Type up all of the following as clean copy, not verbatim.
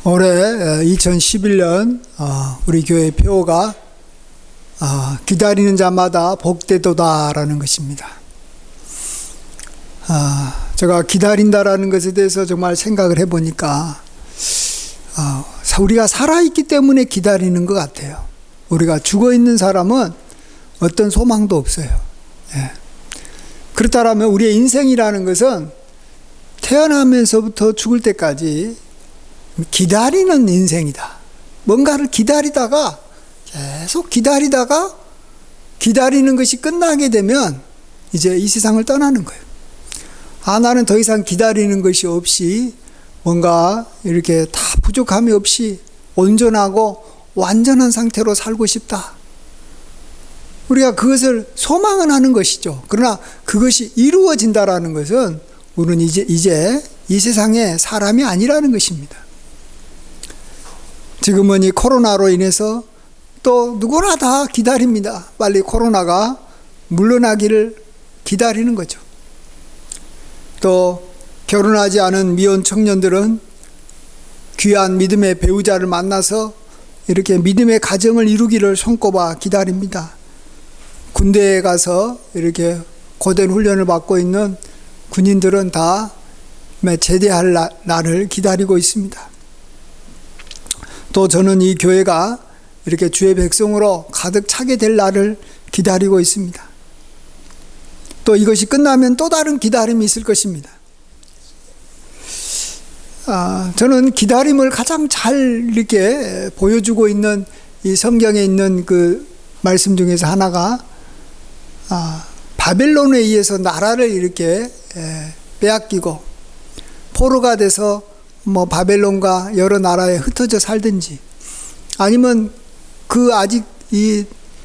올해 2011년 우리 교회 표어가 기다리는 자마다 복되도다라는 것입니다. 제가 기다린다라는 것에 대해서 정말 생각을 해보니까 우리가 살아있기 때문에 기다리는 것 같아요. 우리가 죽어있는 사람은 어떤 소망도 없어요. 그렇다면 우리의 인생이라는 것은 태어나면서부터 죽을 때까지 기다리는 인생이다. 뭔가를 기다리다가 계속 기다리다가 기다리는 것이 끝나게 되면 이제 이 세상을 떠나는 거예요. 나는 더 이상 기다리는 것이 없이 뭔가 이렇게 다 부족함이 없이 온전하고 완전한 상태로 살고 싶다. 우리가 그것을 소망은 하는 것이죠. 그러나 그것이 이루어진다라는 것은 우리는 이제 이 세상에 사람이 아니라는 것입니다. 지금은 이 코로나로 인해서 또 누구나 다 기다립니다. 빨리 코로나가 물러나기를 기다리는 거죠. 또 결혼하지 않은 미혼 청년들은 귀한 믿음의 배우자를 만나서 이렇게 믿음의 가정을 이루기를 손꼽아 기다립니다. 군대에 가서 이렇게 고된 훈련을 받고 있는 군인들은 다 제대할 날을 기다리고 있습니다. 또 저는 이 교회가 이렇게 주의 백성으로 가득 차게 될 날을 기다리고 있습니다. 또 이것이 끝나면 또 다른 기다림이 있을 것입니다. 저는 기다림을 가장 잘 이렇게 보여주고 있는 이 성경에 있는 그 말씀 중에서 하나가 바벨론에 의해서 나라를 이렇게 빼앗기고 포로가 돼서 바벨론과 여러 나라에 흩어져 살든지 아니면 아직 이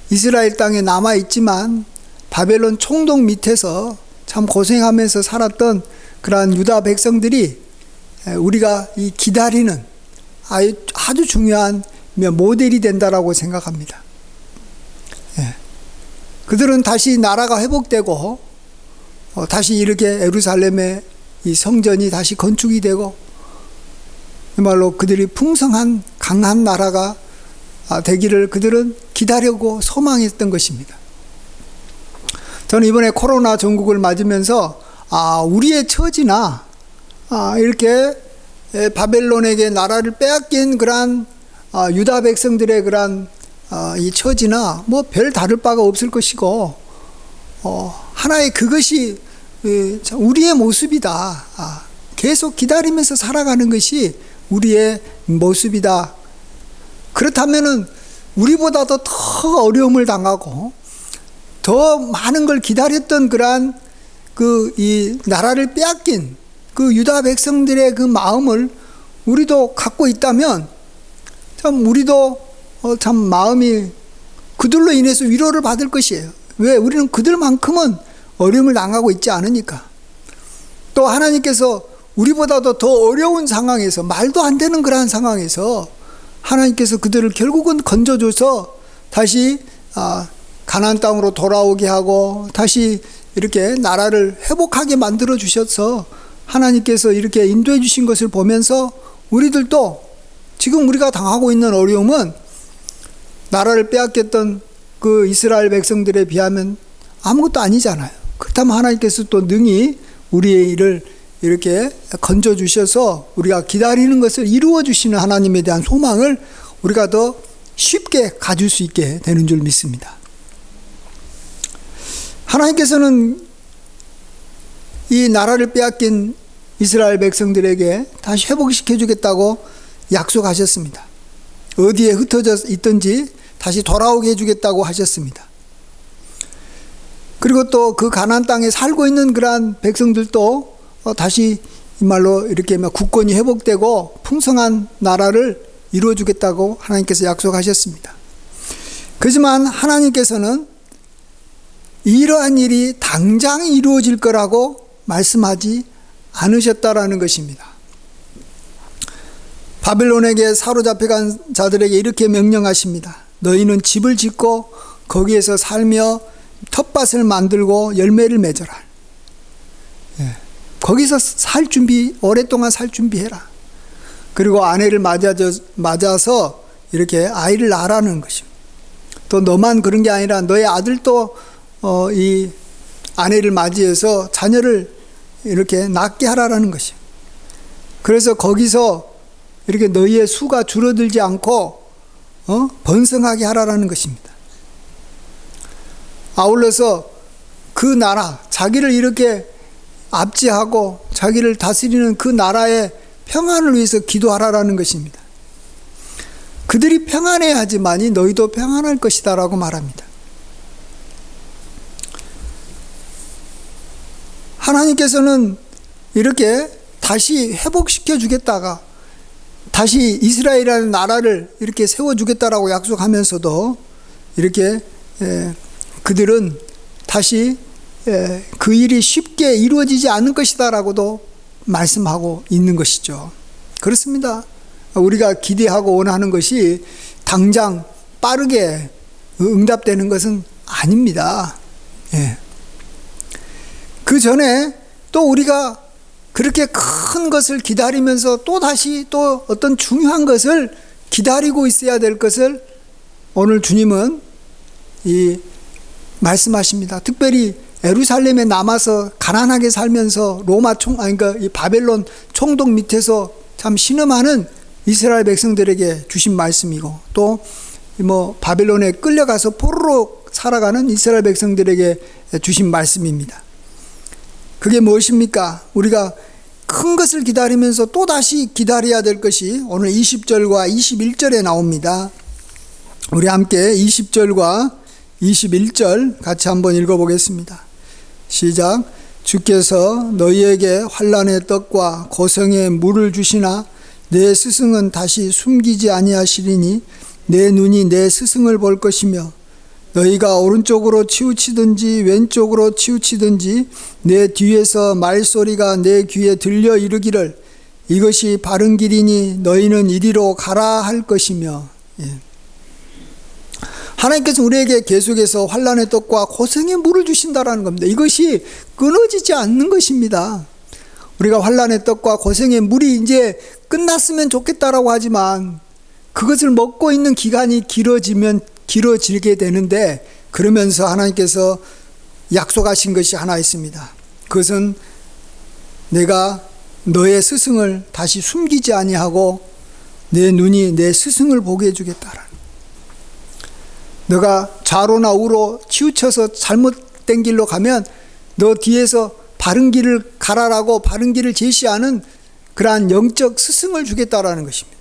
이스라엘 땅에 남아 있지만 바벨론 총독 밑에서 참 고생하면서 살았던 그러한 유다 백성들이 우리가 이 기다리는 아주 중요한 모델이 된다라고 생각합니다. 그들은 다시 나라가 회복되고 다시 이렇게 예루살렘의 이 성전이 다시 건축이 되고 말로 그들이 풍성한 강한 나라가 되기를 그들은 기다리고 소망했던 것입니다. 저는 이번에 코로나 전국을 맞으면서 우리의 처지나 이렇게 바벨론에게 나라를 빼앗긴 그러한 유다 백성들의 그러한 이 처지나 별 다를 바가 없을 것이고 하나의 그것이 우리의 모습이다. 계속 기다리면서 살아가는 것이 우리의 모습이다. 그렇다면은 우리보다도 더 어려움을 당하고 더 많은 걸 기다렸던 그러한 이 나라를 빼앗긴 그 유다 백성들의 그 마음을 우리도 갖고 있다면 참 우리도 참 마음이 그들로 인해서 위로를 받을 것이에요. 왜? 우리는 그들만큼은 어려움을 당하고 있지 않으니까. 또 하나님께서 우리보다도 더 어려운 상황에서 말도 안 되는 그러한 상황에서 하나님께서 그들을 결국은 건져줘서 다시 가나안 땅으로 돌아오게 하고 다시 이렇게 나라를 회복하게 만들어 주셔서 하나님께서 이렇게 인도해 주신 것을 보면서 우리들도 지금 우리가 당하고 있는 어려움은 나라를 빼앗겼던 그 이스라엘 백성들에 비하면 아무것도 아니잖아요. 그렇다면 하나님께서 또 능히 우리의 일을 이렇게 건져 주셔서 우리가 기다리는 것을 이루어 주시는 하나님에 대한 소망을 우리가 더 쉽게 가질 수 있게 되는 줄 믿습니다. 하나님께서는 이 나라를 빼앗긴 이스라엘 백성들에게 다시 회복시켜 주겠다고 약속하셨습니다. 어디에 흩어져 있든지 다시 돌아오게 해주겠다고 하셨습니다. 그리고 또 그 가나안 땅에 살고 있는 그러한 백성들도 다시 이 말로 이렇게 국권이 회복되고 풍성한 나라를 이루어 주겠다고 하나님께서 약속하셨습니다. 그렇지만 하나님께서는 이러한 일이 당장 이루어질 거라고 말씀하지 않으셨다라는 것입니다. 바벨론에게 사로잡혀간 자들에게 이렇게 명령하십니다. 너희는 집을 짓고 거기에서 살며 텃밭을 만들고 열매를 맺어라. 거기서 살 준비, 오랫동안 살 준비해라. 그리고 아내를 맞아서 이렇게 아이를 낳으라는 것입니다. 또 너만 그런 게 아니라 너의 아들도 이 아내를 맞이해서 자녀를 이렇게 낳게 하라는 것입니다. 그래서 거기서 이렇게 너희의 수가 줄어들지 않고 번성하게 하라는 것입니다. 아울러서 그 나라, 자기를 이렇게 압제하고 자기를 다스리는 그 나라의 평안을 위해서 기도하라는 것입니다. 그들이 평안해야지만이 너희도 평안할 것이다 라고 말합니다. 하나님께서는 이렇게 다시 회복시켜 주겠다가 다시 이스라엘이라는 나라를 이렇게 세워주겠다라고 약속하면서도 이렇게 그들은 다시 그 일이 쉽게 이루어지지 않을 것이다 라고도 말씀하고 있는 것이죠. 그렇습니다. 우리가 기대하고 원하는 것이 당장 빠르게 응답되는 것은 아닙니다. 그 전에 또 우리가 그렇게 큰 것을 기다리면서 또 다시 또 어떤 중요한 것을 기다리고 있어야 될 것을 오늘 주님은 말씀하십니다. 특별히 예루살렘에 남아서 가난하게 살면서 그러니까 이 바벨론 총독 밑에서 참 신음하는 이스라엘 백성들에게 주신 말씀이고, 또 바벨론에 끌려가서 포로로 살아가는 이스라엘 백성들에게 주신 말씀입니다. 그게 무엇입니까? 우리가 큰 것을 기다리면서 또다시 기다려야 될 것이 오늘 20절과 21절에 나옵니다. 우리 함께 20절과 21절 같이 한번 읽어보겠습니다. 시작. 주께서 너희에게 환난의 떡과 고성의 물을 주시나 내 스승은 다시 숨기지 아니하시리니 내 눈이 내 스승을 볼 것이며 너희가 오른쪽으로 치우치든지 왼쪽으로 치우치든지 내 뒤에서 말소리가 내 귀에 들려 이르기를 이것이 바른 길이니 너희는 이리로 가라 할 것이며. 하나님께서 우리에게 계속해서 환난의 떡과 고생의 물을 주신다라는 겁니다. 이것이 끊어지지 않는 것입니다. 우리가 환난의 떡과 고생의 물이 이제 끝났으면 좋겠다라고 하지만 그것을 먹고 있는 기간이 길어지게 되는데, 그러면서 하나님께서 약속하신 것이 하나 있습니다. 그것은 내가 너의 스승을 다시 숨기지 아니하고 내 눈이 내 스승을 보게 해주겠다라는. 너가 좌로나 우로 치우쳐서 잘못된 길로 가면 너 뒤에서 바른 길을 가라라고 바른 길을 제시하는 그러한 영적 스승을 주겠다라는 것입니다.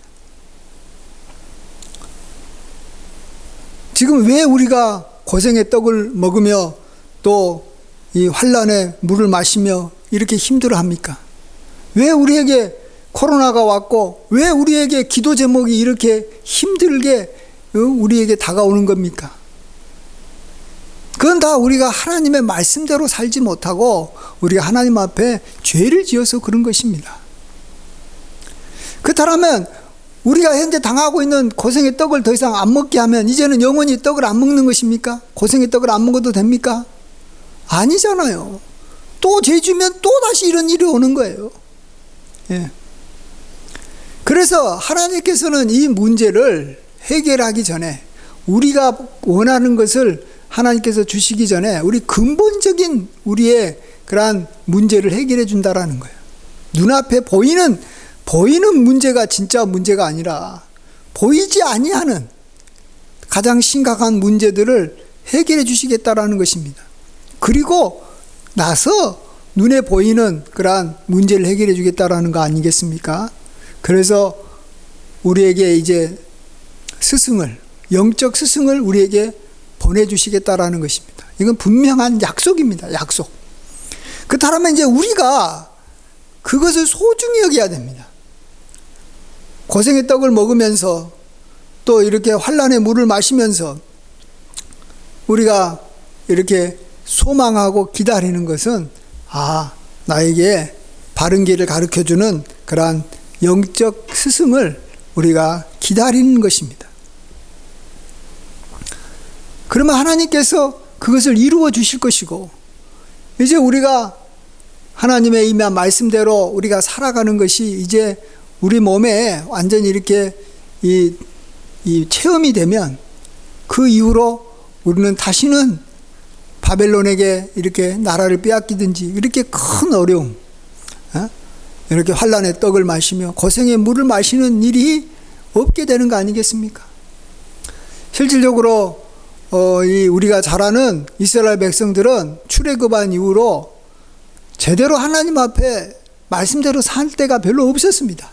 지금 왜 우리가 고생의 떡을 먹으며 또 이 환난의 물을 마시며 이렇게 힘들어합니까? 왜 우리에게 코로나가 왔고 왜 우리에게 기도 제목이 이렇게 힘들게 우리에게 다가오는 겁니까? 그건 다 우리가 하나님의 말씀대로 살지 못하고 우리가 하나님 앞에 죄를 지어서 그런 것입니다. 그렇다면 우리가 현재 당하고 있는 고생의 떡을 더 이상 안 먹게 하면 이제는 영원히 떡을 안 먹는 것입니까? 고생의 떡을 안 먹어도 됩니까? 아니잖아요. 또 죄 지면 또 다시 이런 일이 오는 거예요. 그래서 하나님께서는 이 문제를 해결하기 전에, 우리가 원하는 것을 하나님께서 주시기 전에 우리 근본적인 우리의 그러한 문제를 해결해 준다라는 거예요. 눈앞에 보이는 문제가 진짜 문제가 아니라 보이지 아니하는 가장 심각한 문제들을 해결해 주시겠다라는 것입니다. 그리고 나서 눈에 보이는 그러한 문제를 해결해 주겠다라는 거 아니겠습니까? 그래서 우리에게 이제 영적 스승을 우리에게 보내주시겠다라는 것입니다. 이건 분명한 약속입니다. 약속. 그렇다면 이제 우리가 그것을 소중히 여겨야 됩니다. 고생의 떡을 먹으면서 또 이렇게 환난의 물을 마시면서 우리가 이렇게 소망하고 기다리는 것은 나에게 바른 길을 가르쳐주는 그러한 영적 스승을 우리가 기다리는 것입니다. 그러면 하나님께서 그것을 이루어 주실 것이고, 이제 우리가 하나님의 임한 말씀대로 우리가 살아가는 것이 이제 우리 몸에 완전히 이렇게 이 체험이 되면 그 이후로 우리는 다시는 바벨론에게 이렇게 나라를 빼앗기든지 이렇게 큰 어려움, 이렇게 환난의 떡을 마시며 고생의 물을 마시는 일이 없게 되는 거 아니겠습니까? 실질적으로 우리가 잘 아는 이스라엘 백성들은 출애굽한 이후로 제대로 하나님 앞에 말씀대로 살 때가 별로 없었습니다.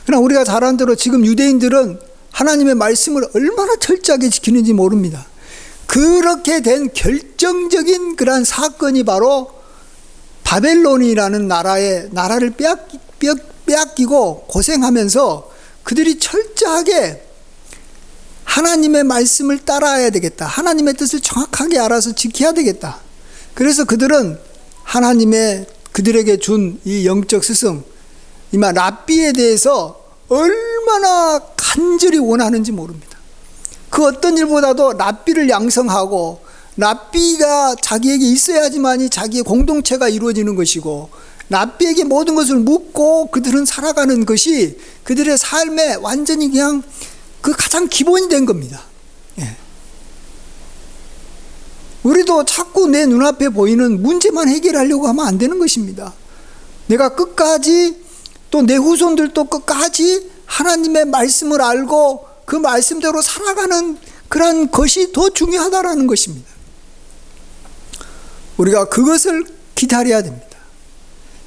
그러나 우리가 잘 아는 대로 지금 유대인들은 하나님의 말씀을 얼마나 철저하게 지키는지 모릅니다. 그렇게 된 결정적인 그러한 사건이 바로 바벨론이라는 나라를 빼앗기고 고생하면서 그들이 철저하게 하나님의 말씀을 따라야 되겠다. 하나님의 뜻을 정확하게 알아서 지켜야 되겠다. 그래서 그들은 하나님의 그들에게 준 이 영적 스승, 이마 랍비에 대해서 얼마나 간절히 원하는지 모릅니다. 그 어떤 일보다도 랍비를 양성하고 랍비가 자기에게 있어야지만이 자기의 공동체가 이루어지는 것이고 랍비에게 모든 것을 묻고 그들은 살아가는 것이 그들의 삶에 완전히 그냥 그 가장 기본이 된 겁니다. 예. 우리도 자꾸 내 눈앞에 보이는 문제만 해결하려고 하면 안 되는 것입니다. 내가 끝까지 또 내 후손들도 끝까지 하나님의 말씀을 알고 그 말씀대로 살아가는 그런 것이 더 중요하다라는 것입니다. 우리가 그것을 기다려야 됩니다.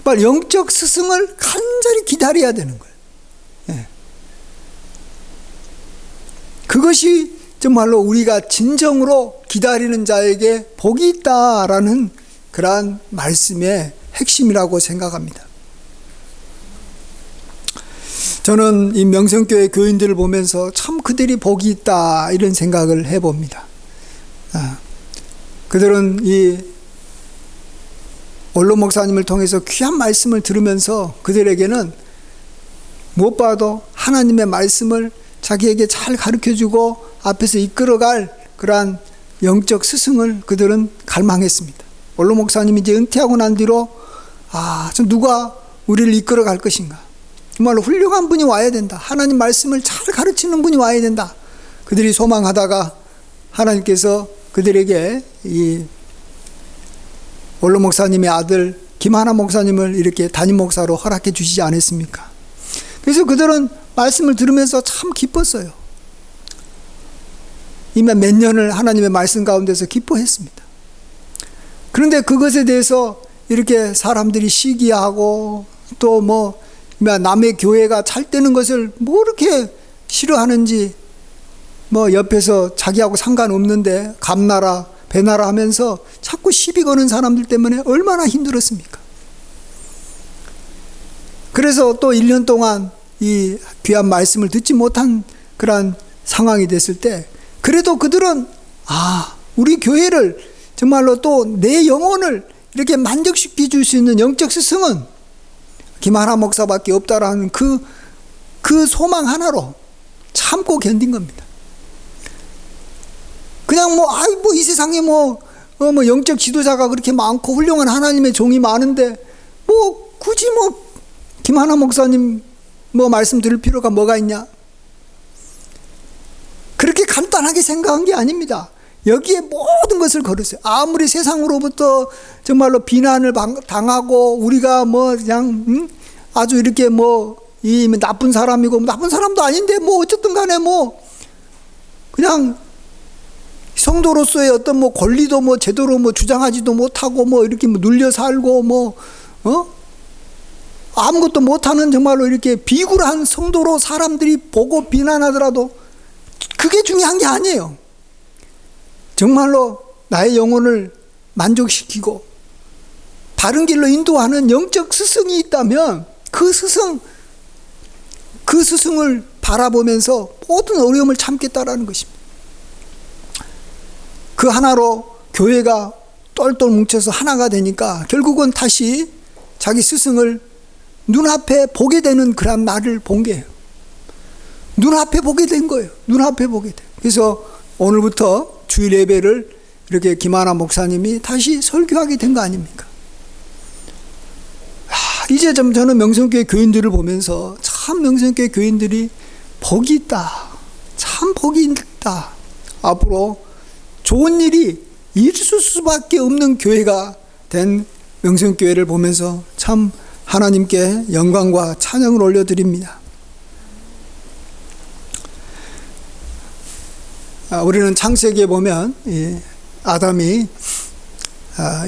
영적 스승을 간절히 기다려야 되는 거예요. 예. 그것이 정말로 우리가 진정으로 기다리는 자에게 복이 있다라는 그러한 말씀의 핵심이라고 생각합니다. 저는 이 명성교회 교인들을 보면서 참 그들이 복이 있다 이런 생각을 해봅니다. 그들은 이 원로 목사님을 통해서 귀한 말씀을 들으면서 그들에게는 무엇보다도 하나님의 말씀을 자기에게 잘 가르쳐주고 앞에서 이끌어갈 그러한 영적 스승을 그들은 갈망했습니다. 원로 목사님이 이제 은퇴하고 난 뒤로 좀 누가 우리를 이끌어갈 것인가, 정말로 훌륭한 분이 와야 된다, 하나님 말씀을 잘 가르치는 분이 와야 된다, 그들이 소망하다가 하나님께서 그들에게 이 원로 목사님의 아들 김하나 목사님을 이렇게 담임 목사로 허락해 주시지 않았습니까? 그래서 그들은 말씀을 들으면서 참 기뻤어요. 이미 몇 년을 하나님의 말씀 가운데서 기뻐했습니다. 그런데 그것에 대해서 이렇게 사람들이 시기하고 또 뭐 남의 교회가 잘 되는 것을 뭐 이렇게 싫어하는지, 뭐 옆에서 자기하고 상관없는데 감나라 배나라 하면서 자꾸 시비 거는 사람들 때문에 얼마나 힘들었습니까? 그래서 또 1년 동안 이 귀한 말씀을 듣지 못한 그러한 상황이 됐을 때, 그래도 그들은 우리 교회를 정말로 또 내 영혼을 이렇게 만족시켜 줄 수 있는 영적 스승은 김하나 목사밖에 없다라는 그 소망 하나로 참고 견딘 겁니다. 그냥 이 세상에 영적 지도자가 그렇게 많고 훌륭한 하나님의 종이 많은데 굳이 김하나 목사님 말씀 들을 필요가 뭐가 있냐? 그렇게 간단하게 생각한 게 아닙니다. 여기에 모든 것을 걸었어요. 아무리 세상으로부터 정말로 비난을 당하고 우리가 그냥 아주 이렇게 이 나쁜 사람이고 나쁜 사람도 아닌데 어쨌든 간에 그냥 성도로서의 어떤 권리도 제대로 주장하지도 못하고 이렇게 눌려 살고 아무것도 못하는 정말로 이렇게 비굴한 성도로 사람들이 보고 비난하더라도 그게 중요한 게 아니에요. 정말로 나의 영혼을 만족시키고 바른 길로 인도하는 영적 스승이 있다면 그 스승을 바라보면서 모든 어려움을 참겠다라는 것입니다. 그 하나로 교회가 똘똘 뭉쳐서 하나가 되니까 결국은 다시 자기 스승을 눈앞에 보게 되는 그런 날을 본 게예요. 눈앞에 보게 된 거예요. 눈앞에 보게 돼. 그래서 오늘부터 주일 예배를 이렇게 김하나 목사님이 다시 설교하게 된 거 아닙니까? 이제 저는 명성교회 교인들을 보면서 참 참 명성교회 교인들이 복이 있다. 참 복이 있다. 앞으로 좋은 일이 있을 수밖에 없는 교회가 된 명성교회를 보면서 참 하나님께 영광과 찬양을 올려드립니다. 우리는 창세기에 보면 아담이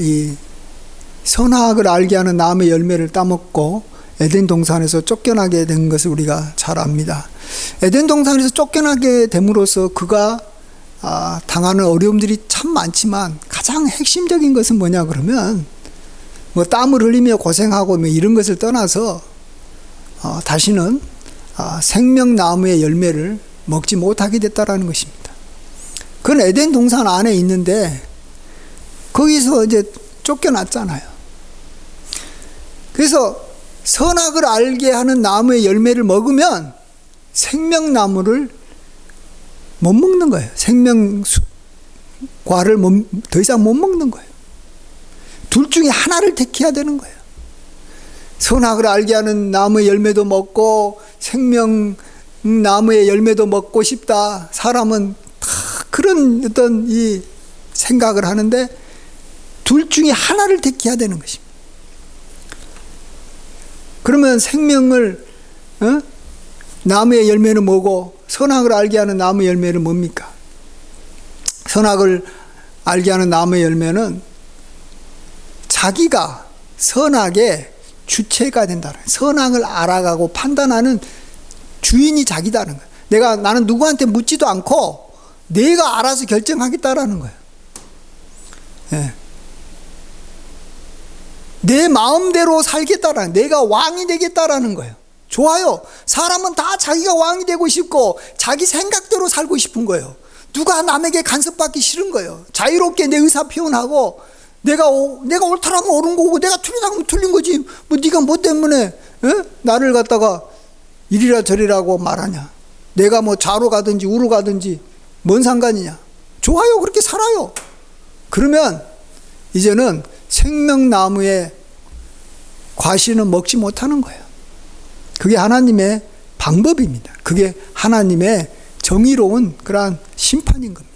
이 선악을 알게 하는 나무의 열매를 따먹고 에덴 동산에서 쫓겨나게 된 것을 우리가 잘 압니다. 에덴 동산에서 쫓겨나게 됨으로써 그가 당하는 어려움들이 참 많지만 가장 핵심적인 것은 뭐냐 그러면 뭐 땀을 흘리며 고생하고 뭐 이런 것을 떠나서 다시는 생명나무의 열매를 먹지 못하게 됐다라는 것입니다. 그건 에덴 동산 안에 있는데 거기서 이제 쫓겨났잖아요. 그래서 선악을 알게 하는 나무의 열매를 먹으면 생명나무를 못 먹는 거예요. 생명과를 더 이상 못 먹는 거예요. 둘 중에 하나를 택해야 되는 거예요. 선악을 알게 하는 나무의 열매도 먹고 생명나무의 열매도 먹고 싶다. 사람은 다 그런 어떤 이 생각을 하는데 둘 중에 하나를 택해야 되는 것입니다. 그러면 생명을 나무의 열매는 뭐고 선악을 알게 하는 나무의 열매는 뭡니까? 선악을 알게 하는 나무의 열매는 자기가 선악의 주체가 된다는 거예요. 선악을 알아가고 판단하는 주인이 자기다는 거예요. 나는 누구한테 묻지도 않고 내가 알아서 결정하겠다라는 거예요. 예. 내 마음대로 살겠다라는, 내가 왕이 되겠다라는 거예요. 좋아요. 사람은 다 자기가 왕이 되고 싶고 자기 생각대로 살고 싶은 거예요. 누가 남에게 간섭받기 싫은 거예요. 자유롭게 내 의사 표현하고 내가 옳다라면 옳은 거고 내가 틀리다면 틀린 거지. 뭐 네가 뭐 때문에 나를 갖다가 이리라 저리라고 말하냐. 내가 뭐 좌로 가든지 우로 가든지 뭔 상관이냐. 좋아요. 그렇게 살아요. 그러면 이제는 생명나무의 과실은 먹지 못하는 거예요. 그게 하나님의 방법입니다. 그게 하나님의 정의로운 그러한 심판인 겁니다.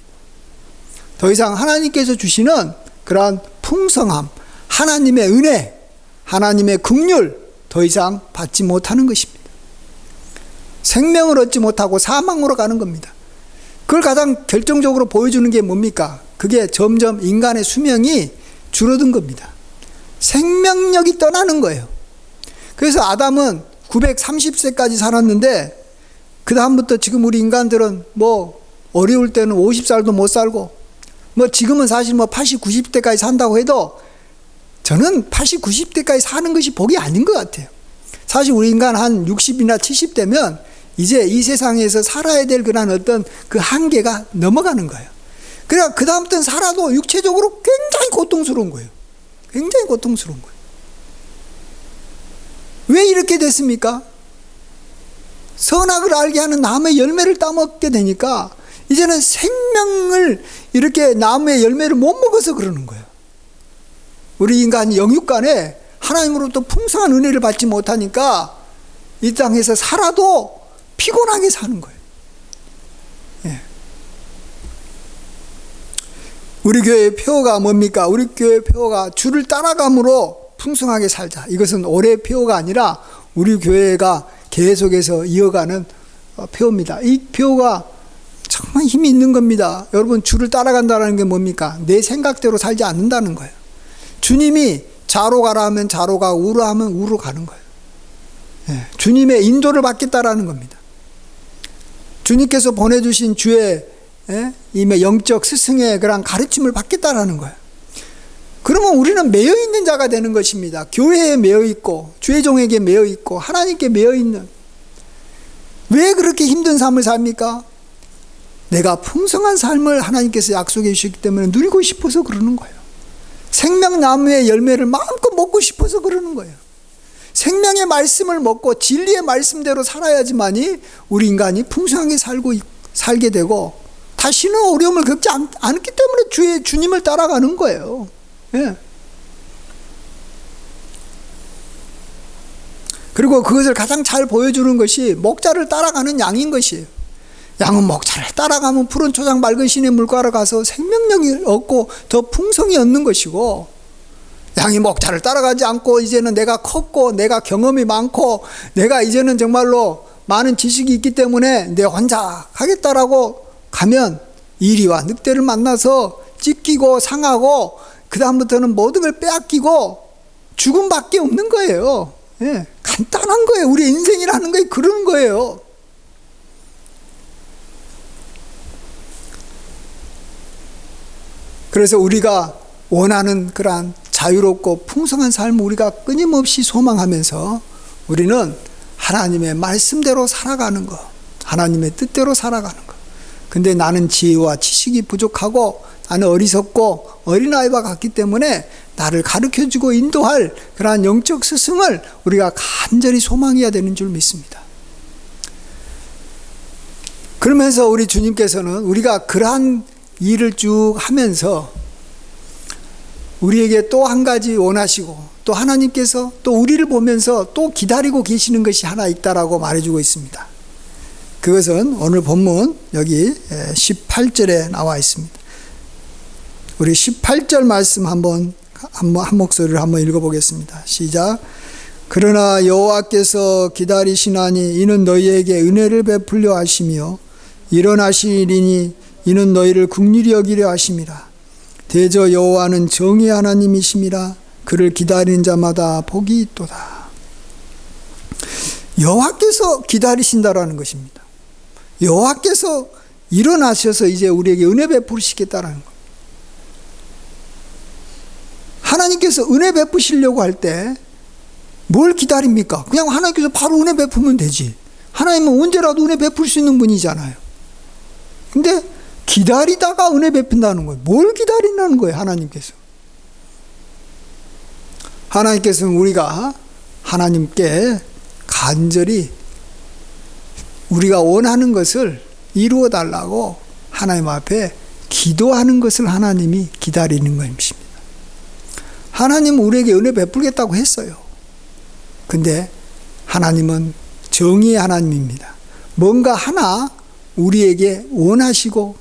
더 이상 하나님께서 주시는 그러한 풍성함, 하나님의 은혜, 하나님의 긍휼 더 이상 받지 못하는 것입니다. 생명을 얻지 못하고 사망으로 가는 겁니다. 그걸 가장 결정적으로 보여주는 게 뭡니까? 그게 점점 인간의 수명이 줄어든 겁니다. 생명력이 떠나는 거예요. 그래서 아담은 930세까지 살았는데 그 다음부터 지금 우리 인간들은 뭐 어려울 때는 50살도 못 살고 뭐 지금은 사실 뭐 80, 90대까지 산다고 해도 저는 80, 90대까지 사는 것이 복이 아닌 것 같아요. 사실 우리 인간 한 60이나 70대면 이제 이 세상에서 살아야 될 그런 어떤 그 한계가 넘어가는 거예요. 그러니까 그 다음부터는 살아도 육체적으로 굉장히 고통스러운 거예요. 굉장히 고통스러운 거예요. 왜 이렇게 됐습니까? 선악을 알게 하는 나무의 열매를 따먹게 되니까 이제는 생명을 이렇게 나무의 열매를 못 먹어서 그러는 거예요. 우리 인간 영육간에 하나님으로부터 풍성한 은혜를 받지 못하니까 이 땅에서 살아도 피곤하게 사는 거예요. 예. 우리 교회의 표어가 뭡니까? 우리 교회의 표어가 주를 따라감으로 풍성하게 살자. 이것은 올해의 표어가 아니라 우리 교회가 계속해서 이어가는 표어입니다. 이 표어가 정말 힘이 있는 겁니다. 여러분, 주를 따라간다는 게 뭡니까? 내 생각대로 살지 않는다는 거예요. 주님이 좌로 가라 하면 좌로 가고 우로 하면 우로 가는 거예요. 예. 주님의 인도를 받겠다라는 겁니다. 주님께서 보내주신 주의 이 영적 스승의 그런 가르침을 받겠다라는 거예요. 그러면 우리는 매여 있는 자가 되는 것입니다. 교회에 매여 있고 주의 종에게 매여 있고 하나님께 매여 있는. 왜 그렇게 힘든 삶을 삽니까? 내가 풍성한 삶을 하나님께서 약속해 주셨기 때문에 누리고 싶어서 그러는 거예요. 생명나무의 열매를 마음껏 먹고 싶어서 그러는 거예요. 생명의 말씀을 먹고 진리의 말씀대로 살아야지만이 우리 인간이 풍성하게 살게 되고 다시는 어려움을 겪지 않기 때문에 주님을 따라가는 거예요. 예. 그리고 그것을 가장 잘 보여주는 것이 목자를 따라가는 양인 것이에요. 양은 목자를 따라가면 푸른 초장 맑은 시내 물가로 가서 생명력을 얻고 더 풍성히 얻는 것이고, 양이 목자를 따라가지 않고 이제는 내가 컸고 내가 경험이 많고 내가 이제는 정말로 많은 지식이 있기 때문에 내 혼자 가겠다라고 가면 이리와 늑대를 만나서 찢기고 상하고 그 다음부터는 모든 걸 빼앗기고 죽음밖에 없는 거예요. 예, 간단한 거예요. 우리 인생이라는 게 그런 거예요. 그래서 우리가 원하는 그러한 자유롭고 풍성한 삶을 우리가 끊임없이 소망하면서 우리는 하나님의 말씀대로 살아가는 거, 하나님의 뜻대로 살아가는 거. 근데 나는 지혜와 지식이 부족하고 나는 어리석고 어린아이와 같기 때문에 나를 가르쳐주고 인도할 그러한 영적 스승을 우리가 간절히 소망해야 되는 줄 믿습니다. 그러면서 우리 주님께서는 우리가 그러한 일을 쭉 하면서 우리에게 또 한 가지 원하시고 또 하나님께서 또 우리를 보면서 또 기다리고 계시는 것이 하나 있다라고 말해주고 있습니다. 그것은 오늘 본문 여기 18절에 나와 있습니다. 우리 18절 말씀 한 목소리를 한번 읽어보겠습니다. 시작. 그러나 여호와께서 기다리시나니 이는 너희에게 은혜를 베풀려 하시며 일어나시리니 이는 너희를 긍휼히 여기려 하심이라. 대저 여호와는 정의 하나님이심이라. 그를 기다리는 자마다 복이 있도다. 여호와께서 기다리신다라는 것입니다. 여호와께서 일어나셔서 이제 우리에게 은혜 베푸시겠다라는 것. 하나님께서 은혜 베푸시려고 할 때 뭘 기다립니까? 그냥 하나님께서 바로 은혜 베푸면 되지. 하나님은 언제라도 은혜 베풀 수 있는 분이잖아요. 근데 기다리다가 은혜 베푼다는 거예요. 뭘 기다린다는 거예요, 하나님께서. 하나님께서는 우리가 하나님께 간절히 우리가 원하는 것을 이루어 달라고 하나님 앞에 기도하는 것을 하나님이 기다리는 것입니다. 하나님은 우리에게 은혜 베풀겠다고 했어요. 근데 하나님은 정의의 하나님입니다. 뭔가 하나 우리에게 원하시고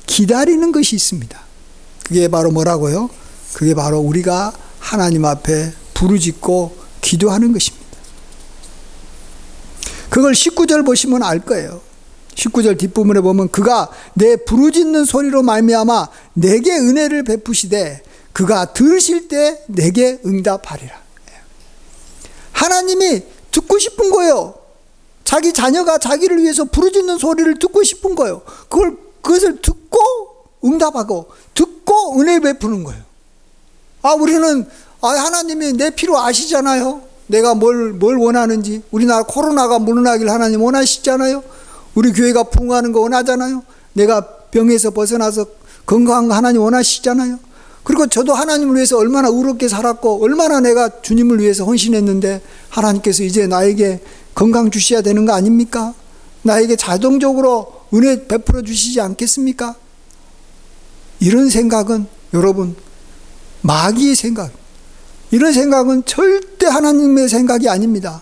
기다리는 것이 있습니다. 그게 바로 뭐라고요? 그게 바로 우리가 하나님 앞에 부르짖고 기도하는 것입니다. 그걸 19절 보시면 알 거예요. 19절 뒷부분에 보면 그가 내 부르짖는 소리로 말미암아 내게 은혜를 베푸시되 그가 들으실 때 내게 응답하리라. 하나님이 듣고 싶은 거예요. 자기 자녀가 자기를 위해서 부르짖는 소리를 듣고 싶은 거예요. 그것을 듣고 응답하고 듣고 은혜 베푸는 거예요. 우리는 하나님이 내 필요 아시잖아요. 내가 뭘 원하는지. 우리나라 코로나가 물러나길 하나님 원하시잖아요. 우리 교회가 부흥하는 거 원하잖아요. 내가 병에서 벗어나서 건강한 거 하나님 원하시잖아요. 그리고 저도 하나님을 위해서 얼마나 의롭게 살았고 얼마나 내가 주님을 위해서 헌신했는데 하나님께서 이제 나에게 건강 주셔야 되는 거 아닙니까? 나에게 자동적으로 은혜 베풀어 주시지 않겠습니까? 이런 생각은 여러분 마귀의 생각, 이런 생각은 절대 하나님의 생각이 아닙니다.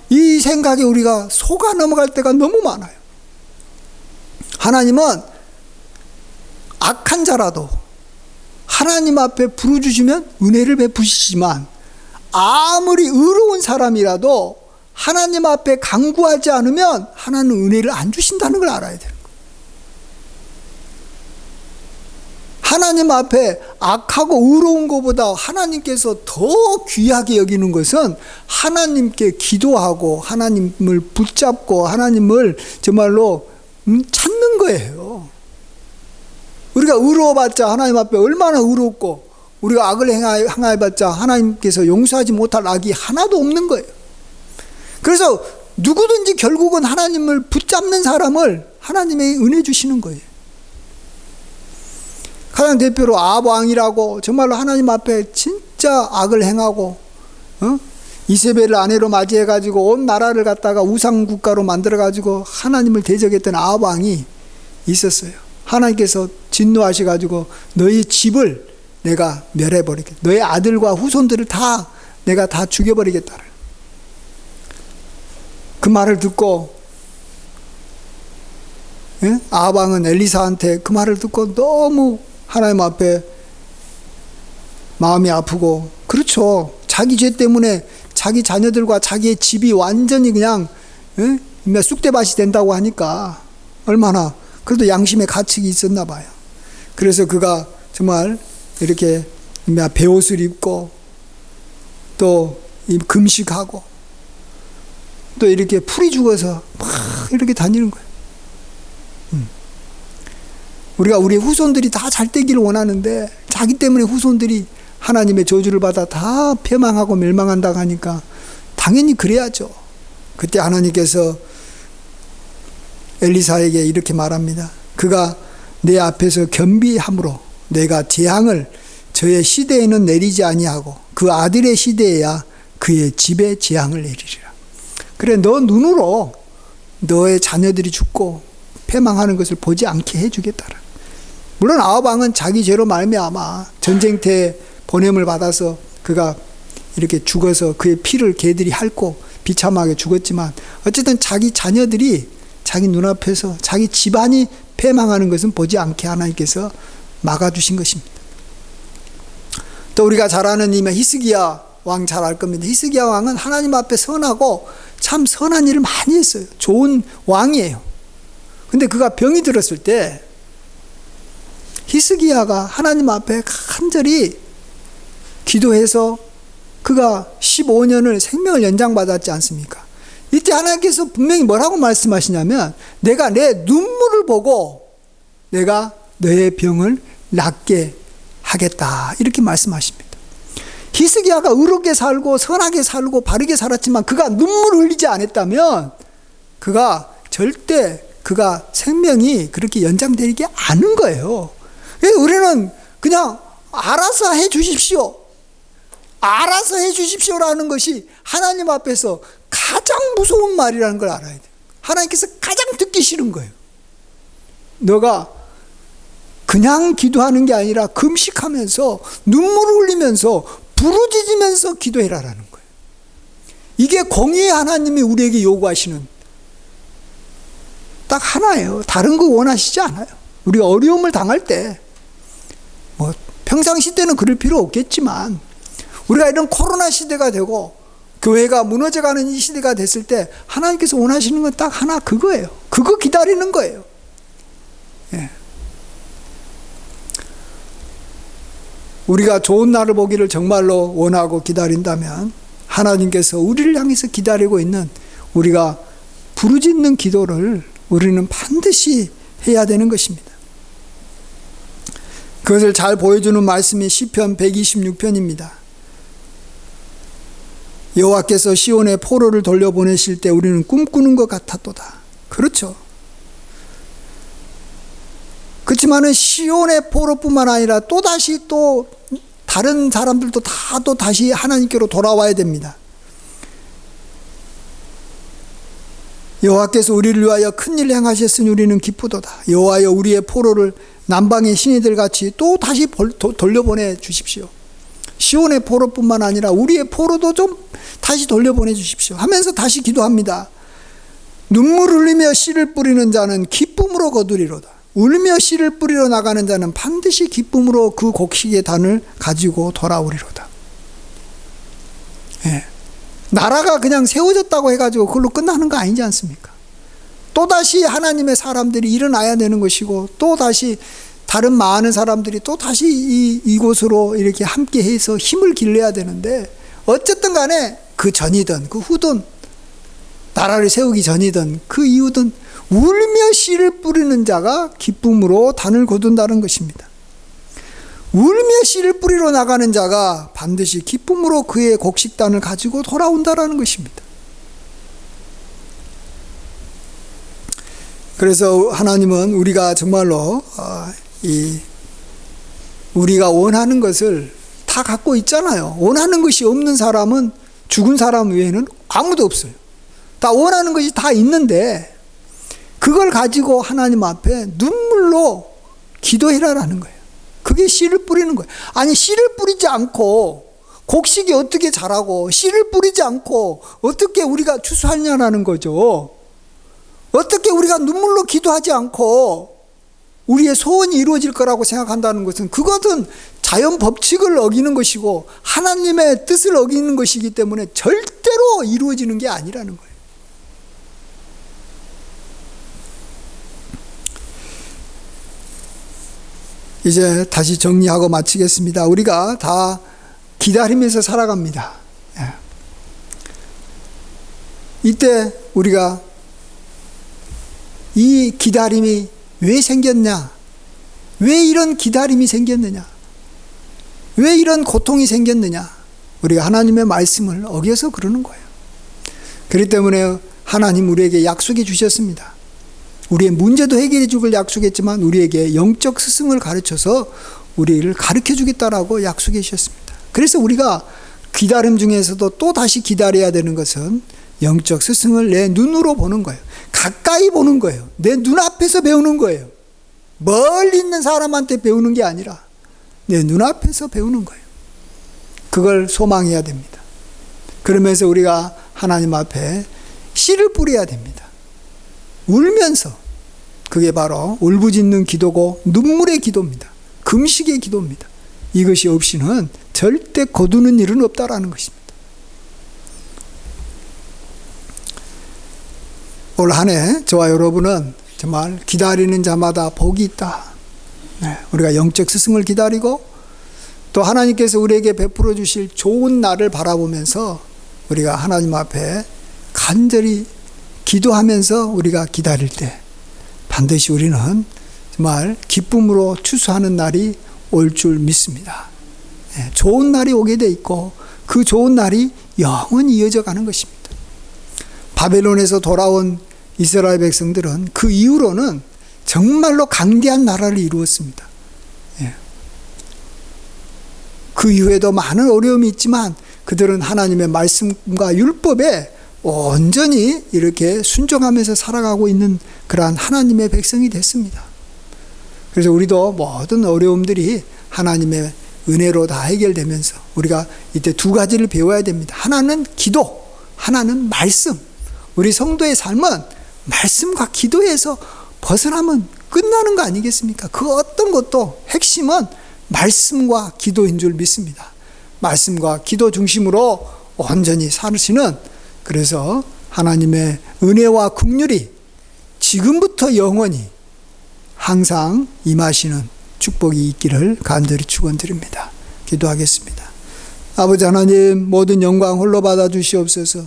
이 생각에 우리가 속아 넘어갈 때가 너무 많아요. 하나님은 악한 자라도 하나님 앞에 부르주시면 은혜를 베푸시지만 아무리 의로운 사람이라도 하나님 앞에 간구하지 않으면 하나님은 은혜를 안 주신다는 걸 알아야 돼요. 하나님 앞에 악하고 의로운 것보다 하나님께서 더 귀하게 여기는 것은 하나님께 기도하고 하나님을 붙잡고 하나님을 정말로 찾는 거예요. 우리가 의로워봤자 하나님 앞에 얼마나 의롭고 우리가 악을 행해봤자 하나님께서 용서하지 못할 악이 하나도 없는 거예요. 그래서 누구든지 결국은 하나님을 붙잡는 사람을 하나님의 은혜 주시는 거예요. 가장 대표로 아합 왕이라고 정말로 하나님 앞에 진짜 악을 행하고 이세벨을 아내로 맞이해가지고 온 나라를 갖다가 우상 국가로 만들어가지고 하나님을 대적했던 아합 왕이 있었어요. 하나님께서 진노하셔가지고 너희 집을 내가 멸해버리겠다. 너희 아들과 후손들을 다 내가 다 죽여버리겠다. 그 말을 듣고 아합 왕은 엘리사한테 그 말을 듣고 너무 하나님 앞에 마음이 아프고, 그렇죠. 자기 죄 때문에 자기 자녀들과 자기의 집이 완전히 그냥 쑥대밭이 된다고 하니까 얼마나 그래도 양심의 가책이 있었나 봐요. 그래서 그가 정말 이렇게 베옷을 입고 또 금식하고 또 이렇게 풀이 죽어서 막 이렇게 다니는 거예요. 우리가 우리 후손들이 다 잘 되기를 원하는데 자기 때문에 후손들이 하나님의 저주를 받아 다 폐망하고 멸망한다고 하니까 당연히 그래야죠. 그때 하나님께서 엘리사에게 이렇게 말합니다. 그가 내 앞에서 겸비함으로 내가 재앙을 저의 시대에는 내리지 아니하고 그 아들의 시대에야 그의 집에 재앙을 내리리라. 그래, 너 눈으로 너의 자녀들이 죽고 패망하는 것을 보지 않게 해주겠다라. 물론 아합 왕은 자기 죄로 말미암아 전쟁터에 보냄을 받아서 그가 이렇게 죽어서 그의 피를 개들이 핥고 비참하게 죽었지만 어쨌든 자기 자녀들이 자기 눈앞에서 자기 집안이 패망하는 것은 보지 않게 하나님께서 막아주신 것입니다. 또 우리가 잘 아는 이면 히스기야 왕 잘 알 겁니다. 히스기야 왕은 하나님 앞에 선하고 참 선한 일을 많이 했어요. 좋은 왕이에요. 근데 그가 병이 들었을 때 히스기야가 하나님 앞에 간절히 기도해서 그가 15년을 생명을 연장받았지 않습니까? 이때 하나님께서 분명히 뭐라고 말씀하시냐면 내가 내 눈물을 보고 내가 너의 병을 낫게 하겠다, 이렇게 말씀하십니다. 히스기야가 의롭게 살고 선하게 살고 바르게 살았지만 그가 눈물을 흘리지 않았다면 그가 절대 그가 생명이 그렇게 연장되지 않은 거예요. 우리는 그냥 알아서 해 주십시오, 알아서 해 주십시오라는 것이 하나님 앞에서 가장 무서운 말이라는 걸 알아야 돼요. 하나님께서 가장 듣기 싫은 거예요. 너가 그냥 기도하는 게 아니라 금식하면서 눈물을 흘리면서 부르짖으면서 기도해라라는 거예요. 이게 공의의 하나님이 우리에게 요구하시는 딱 하나예요. 다른 거 원하시지 않아요. 우리가 어려움을 당할 때 평상시 때는 그럴 필요 없겠지만 우리가 이런 코로나 시대가 되고 교회가 무너져가는 이 시대가 됐을 때 하나님께서 원하시는 건 딱 하나, 그거예요. 그거 기다리는 거예요. 예. 우리가 좋은 날을 보기를 정말로 원하고 기다린다면 하나님께서 우리를 향해서 기다리고 있는 우리가 부르짖는 기도를 우리는 반드시 해야 되는 것입니다. 그것을 잘 보여주는 말씀이 시편 126편입니다. 여호와께서 시온의 포로를 돌려보내실 때 우리는 꿈꾸는 것 같았도다. 그렇죠. 그렇지만은 시온의 포로뿐만 아니라 또다시 또 다른 사람들도 다 또 다시 하나님께로 돌아와야 됩니다. 여호와께서 우리를 위하여 큰일 행하셨으니 우리는 기쁘도다. 여호와여 우리의 포로를 남방의 신이들 같이 또 다시 돌려보내 주십시오. 시온의 포로뿐만 아니라 우리의 포로도 좀 다시 돌려보내 주십시오 하면서 다시 기도합니다. 눈물 흘리며 씨를 뿌리는 자는 기쁨으로 거두리로다. 울며 씨를 뿌리러 나가는 자는 반드시 기쁨으로 그 곡식의 단을 가지고 돌아오리로다. 예. 나라가 그냥 세워졌다고 해가지고 그걸로 끝나는 거 아니지 않습니까? 또다시 하나님의 사람들이 일어나야 되는 것이고 또다시 다른 많은 사람들이 또다시 이곳으로 이렇게 함께 해서 힘을 길러야 되는데 어쨌든 간에 그 전이든 그 후든 나라를 세우기 전이든 그 이후든 울며 씨를 뿌리는 자가 기쁨으로 단을 거둔다는 것입니다. 울며 씨를 뿌리러 나가는 자가 반드시 기쁨으로 그의 곡식단을 가지고 돌아온다라는 것입니다. 그래서 하나님은 우리가 정말로 우리가 원하는 것을 다 갖고 있잖아요. 원하는 것이 없는 사람은 죽은 사람 외에는 아무도 없어요. 다 원하는 것이 다 있는데 그걸 가지고 하나님 앞에 눈물로 기도해라라는 거예요. 그게 씨를 뿌리는 거예요. 아니 씨를 뿌리지 않고 곡식이 어떻게 자라고 씨를 뿌리지 않고 어떻게 우리가 추수하냐라는 거죠. 어떻게 우리가 눈물로 기도하지 않고 우리의 소원이 이루어질 거라고 생각한다는 것은 그것은 자연 법칙을 어기는 것이고 하나님의 뜻을 어기는 것이기 때문에 절대로 이루어지는 게 아니라는 거예요. 이제 다시 정리하고 마치겠습니다. 우리가 다 기다리면서 살아갑니다. 이때 우리가 이 기다림이 왜 생겼냐? 왜 이런 기다림이 생겼느냐? 왜 이런 고통이 생겼느냐? 우리가 하나님의 말씀을 어겨서 그러는 거예요. 그렇기 때문에 하나님 우리에게 약속해 주셨습니다. 우리의 문제도 해결해 주길 약속했지만 우리에게 영적 스승을 가르쳐서 우리를 가르쳐 주겠다라고 약속해 주셨습니다. 그래서 우리가 기다림 중에서도 또 다시 기다려야 되는 것은 영적 스승을 내 눈으로 보는 거예요. 가까이 보는 거예요. 내 눈앞에서 배우는 거예요. 멀리 있는 사람한테 배우는 게 아니라 내 눈앞에서 배우는 거예요. 그걸 소망해야 됩니다. 그러면서 우리가 하나님 앞에 씨를 뿌려야 됩니다. 울면서. 그게 바로 울부짖는 기도고 눈물의 기도입니다. 금식의 기도입니다. 이것이 없이는 절대 거두는 일은 없다라는 것입니다. 올 한 해 저와 여러분은 정말 기다리는 자마다 복이 있다. 우리가 영적 스승을 기다리고 또 하나님께서 우리에게 베풀어 주실 좋은 날을 바라보면서 우리가 하나님 앞에 간절히 기도하면서 우리가 기다릴 때 반드시 우리는 정말 기쁨으로 추수하는 날이 올 줄 믿습니다. 좋은 날이 오게 돼 있고 그 좋은 날이 영원히 이어져 가는 것입니다. 바벨론에서 돌아온 이스라엘 백성들은 그 이후로는 정말로 강대한 나라를 이루었습니다. 그 이후에도 많은 어려움이 있지만 그들은 하나님의 말씀과 율법에 온전히 이렇게 순종하면서 살아가고 있는 그러한 하나님의 백성이 됐습니다. 그래서 우리도 모든 어려움들이 하나님의 은혜로 다 해결되면서 우리가 이때 두 가지를 배워야 됩니다. 하나는 기도, 하나는 말씀. 우리 성도의 삶은 말씀과 기도에서 벗어나면 끝나는 거 아니겠습니까? 그 어떤 것도 핵심은 말씀과 기도인 줄 믿습니다. 말씀과 기도 중심으로 온전히 사시는, 그래서 하나님의 은혜와 긍휼이 지금부터 영원히 항상 임하시는 축복이 있기를 간절히 축원드립니다. 기도하겠습니다. 아버지 하나님, 모든 영광 홀로 받아 주시옵소서.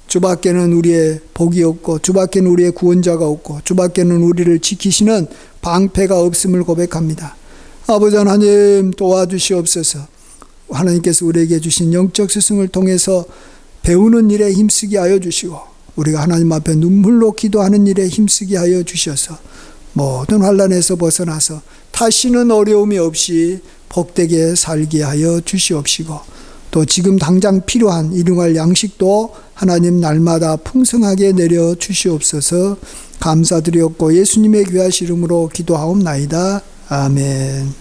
주밖에는 우리의 복이 없고 주밖에는 우리의 구원자가 없고 주밖에는 우리를 지키시는 방패가 없음을 고백합니다. 아버지 하나님, 도와주시옵소서. 하나님께서 우리에게 주신 영적 스승을 통해서 배우는 일에 힘쓰게 하여 주시고 우리가 하나님 앞에 눈물로 기도하는 일에 힘쓰게 하여 주셔서 모든 환난에서 벗어나서 다시는 어려움이 없이 복되게 살게 하여 주시옵시고, 또 지금 당장 필요한 일용할 양식도 하나님 날마다 풍성하게 내려 주시옵소서. 감사드렸고 예수님의 귀하신 이름으로 기도하옵나이다. 아멘.